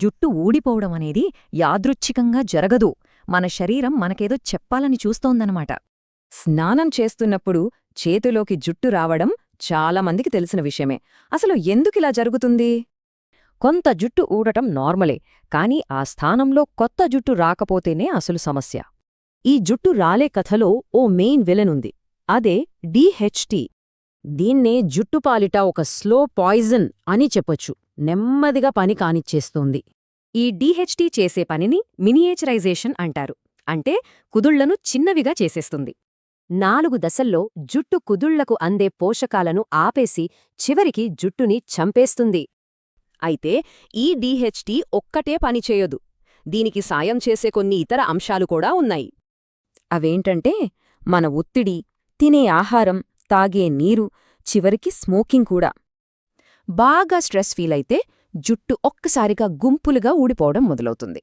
జుట్టు ఊడిపోవడమనేది యాదృచ్ఛికంగా జరగదు. మన శరీరం మనకేదో చెప్పాలని చూస్తోందనమాట. స్నానం చేస్తున్నప్పుడు చేతిలోకి జుట్టు రావడం చాలామందికి తెలిసిన విషయమే. అసలు ఎందుకిలా జరుగుతుంది? కొంత జుట్టు ఊడటం నార్మలే, కాని ఆ స్థానంలో కొత్త జుట్టు రాకపోతేనే అసలు సమస్య. ఈ జుట్టు రాలే కథలో ఓ మెయిన్ విలనుంది. అదే డీహెచ్టీ. దీన్నే జుట్టుపాలిట ఒక స్లో పాయిజన్ అని చెప్పొచ్చు. నెమ్మదిగా పని కానిచ్చేస్తోంది. ఈ డీహెచ్టీ చేసే పనిని మినియేచరైజేషన్ అంటారు. అంటే కుదుళ్లను చిన్నవిగా చేసేస్తుంది. 4 దశల్లో జుట్టు కుదుళ్లకు అందే పోషకాలను ఆపేసి చివరికి జుట్టుని చంపేస్తుంది. అయితే ఈ డీహెచ్టీ ఒక్కటే పనిచేయదు. దీనికి సాయం చేసే కొన్ని ఇతర అంశాలు కూడా ఉన్నాయి. అవేంటంటే మన ఒత్తిడి, తినే ఆహారం, తాగే నీరు, చివరికి స్మోకింగ్ కూడా. బాగా స్ట్రెస్ ఫీలైతే జుట్టు ఒక్కసారిగా గుంపులుగా ఊడిపోవడం మొదలవుతుంది.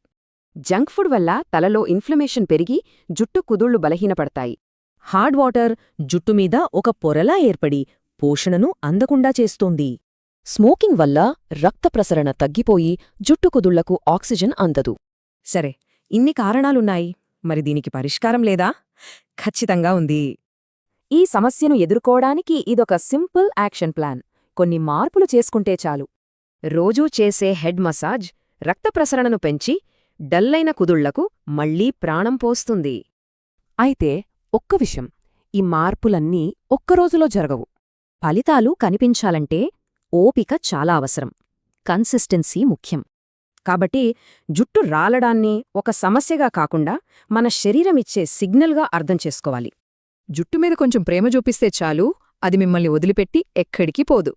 జంక్ ఫుడ్ వల్ల తలలో ఇన్ఫ్లమేషన్ పెరిగి జుట్టు కుదుళ్లు బలహీనపడతాయి. హార్డ్ వాటర్ జుట్టుమీద ఒక పొరలా ఏర్పడి పోషణను అందకుండా చేస్తోంది. స్మోకింగ్ వల్ల రక్త ప్రసరణ తగ్గిపోయి జుట్టు కుదుళ్లకు ఆక్సిజన్ అందదు. సరే, ఇన్ని కారణాలున్నాయి. మరి దీనికి పరిష్కారం లేదా? ఖచ్చితంగా ఉంది. ఈ సమస్యను ఎదుర్కోవడానికి ఇదొక సింపుల్ యాక్షన్ ప్లాన్. కొన్ని మార్పులు చేసుకుంటే చాలు. రోజూ చేసే హెడ్ మసాజ్ రక్త ప్రసరణను పెంచి డల్లైన కుదుళ్లకు మళ్లీ ప్రాణం పోస్తుంది. అయితే ఒక్క విషయం, ఈ మార్పులన్నీ ఒక్కరోజులో జరగవు. ఫలితాలు కనిపించాలంటే ఓపిక చాలా అవసరం. కన్సిస్టెన్సీ ముఖ్యం. కాబట్టి జుట్టు రాలడాన్ని ఒక సమస్యగా కాకుండా మన శరీరమిచ్చే సిగ్నల్గా అర్థం చేసుకోవాలి. జుట్టు మీద కొంచెం ప్రేమ చూపిస్తే చాలు, అది మిమ్మల్ని వదిలిపెట్టి ఎక్కడికి పోదు.